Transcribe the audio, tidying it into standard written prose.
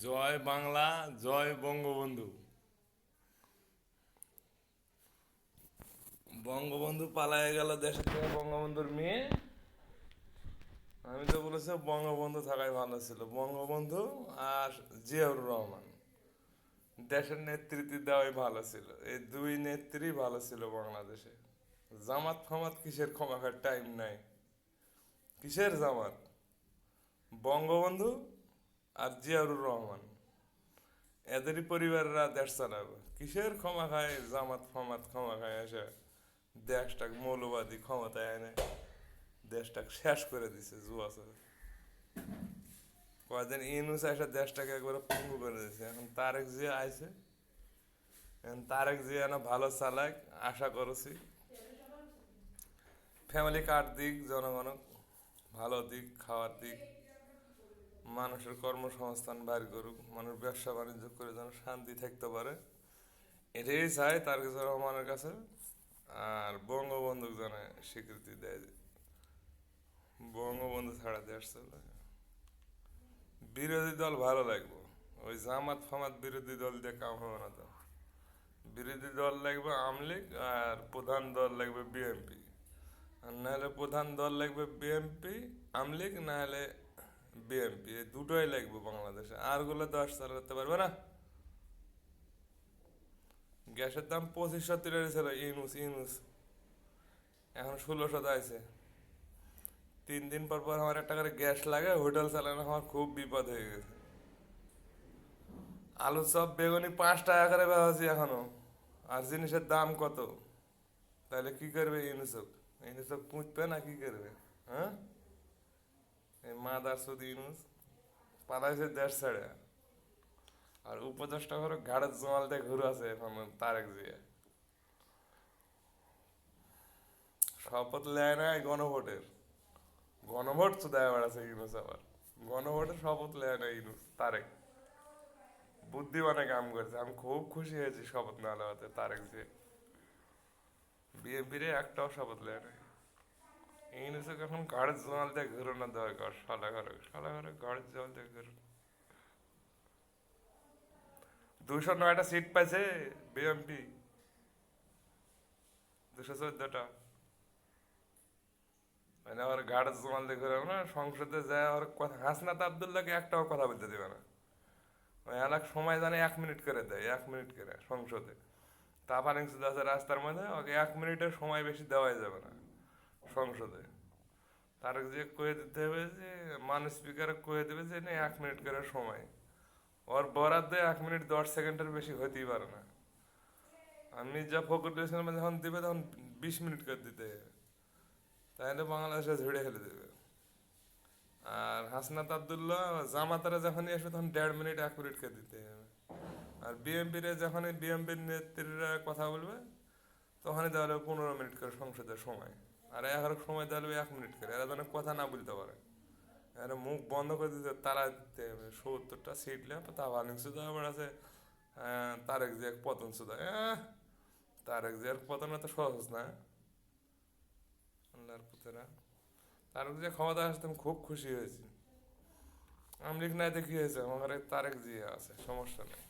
জয় বাংলা, জয় বঙ্গবন্ধু। বঙ্গবন্ধু পালায়ে গেল দেশ থেকে, বঙ্গবন্ধুর মেয়ে। আমি তো বলেছি বঙ্গবন্ধু থাকাই ভালো ছিল। বঙ্গবন্ধু আর জিয়াউর রহমান দেশের নেতৃত্ব দেওয়াই ভালো ছিল। এই দুই নেত্রী ভালো ছিল বাংলাদেশে। জামাত ফামাত কিসের, ক্ষমা খাওয়ার টাইম নাই। কিসের জামাত? বঙ্গবন্ধু আর জিয়াউর রহমান, এদেরই পরিবাররা দেশ চালাবে। কিসের ক্ষমা খায় জামাত ফামাত? ক্ষমা খায় এসে দেশটাকে মৌলবাদী ক্ষমতায় এনে দেশটাকে শেষ করে দিছে জুয়া চলে। কয়দিন ইউনূস এসে দেশটাকে একবারে পঙ্গু করে দিছে। এখন তারেক জিয়া আইছে, এখন তারেক জিয়া না ভালো চালাক, আশা করছি। ফ্যামিলি কার্ড দিক, জনগণ ভালো দিক, খাওয়ার দিক, মানুষের কর্মসংস্থান বাইর করুক, মানুষ ব্যবসা বাণিজ্য করে যেন শান্তি থাকতে পারে, এটাই চাই তারেক রহমানের কাছে। আর বঙ্গবন্ধুক যেন স্বীকৃতি দেয়। বঙ্গবন্ধু ছাড়া দেশ চলে। বিরোধী দল ভালো লাগবে, ওই জামাত ফামাত বিরোধী দল দিয়ে কাম হবে না তো। বিরোধী দল লাগবে আওয়ামী লীগ, আর প্রধান দল লাগবে বিএনপি। আর নাহলে প্রধান দল লাগবে বিএনপি, আওয়ামী লীগ, নাহলে বিএনপি। এই দুটোই লাগবে বাংলাদেশে। আরগুলো দেশ চালাতে পারবে না। গ্যাসের দাম 2500 ছিল ইউনুস ইউনুস, এখন 1600 আছে। 3 দিন পর পর আমার একটা করে গ্যাস লাগে, হোটেল চালানো আমার খুব বিপদ হয়ে গেছে। আলু চপ বেগুনি 5 টাকা করে বেচি এখনো, আর জিনিসের দাম কত? তাহলে কি করবে ইউনুসক? ইউনুসক পুঁতবে না কি করবে? হ্যাঁ, এই মাদার সুদ ইউনুস পালাইছে দেশ ছেড়ে। আর উপদেশটা করে ঘাড়ের জমাল দিয়ে ঘুরে আছে এখন তারেক জিয়া। শপথ নেয় নাই গণভোটের, গণভোট তো দেয় বেড়াচ্ছে ইউনুস আবার। গণভোটের শপথ নেয় না ইউনুস, তারেক বুদ্ধিমানে কাম করছে। আমি খুব খুশি হয়েছি শপথ না নেওয়াতে তারেক জিয়া। বিএনপির একটাও শপথ নেয় নাই। ইউনুসকে এখন ঘাড়ের জমাল দিয়ে ঘুরানো দরকার। সালা ঘরে ঘাড়ের জল দিয়ে ঘুরো। 209টা সিট পাইছে বিএনপি, 214টা। মানে আবার ঘাড়ের জমাল দিয়ে ঘুরাবে না, সংসদে যায় আর কথা। হাসনাত আবদুল্লাহকে একটাও কথা বলতে দেবে না। ওই এলাক সময় জানে 1 মিনিট করে দেয়, 1 মিনিট করে সংসদে। তারপরে আছে রাস্তার মধ্যে, ওকে 1 মিনিটের সময় বেশি দেওয়াই যাবে না সংসদে। তার যে কয়ে দিতে হবে যে মানুষ স্পিকার কয়ে দেবে যে না 1 মিনিট করে সময়। ওর বরাদ্দ 1 মিনিট 10 সেকেন্ডের বেশি হতেই পারে না। আর মির্জা ফখরুল ইসলাম যখন দিবে তখন 20 মিনিট করে দিতে হবে, তাহলে বাংলাদেশে ঝেড়ে ফেলে দেবে। আর হাসনাত আবদুল্লাহ জামাতারা যখনই আসবে তখন 1.5 মিনিট 1 মিনিট করে দিতে হবে। আর বিএনপির যখনই বিএনপির নেত্রীরা কথা বলবে তখনই দেওয়া হবে 15 মিনিট করে সংসদের সময়। আর এখন সময় দেওয়া হবে 1 মিনিট করে, এরা যেন কথা না বলতে পারে। এরা মুখ বন্ধ করে দিতে তারা দিতে হবে। 70টা সিট লেপ তা ভালো শুধু আবার আছে। তারেক জিয়ার পতন শুধু, তারেক জিয়ার পতন এত সহজ না। আল্লাহর পুতেরা, তারেক জিয়া ক্ষমতা আসতে আমি খুব খুশি হয়েছি। আওয়ামী লীগ নাই দেখি হয়েছে, আমার তারেক জিয়া আছে, সমস্যা নেই।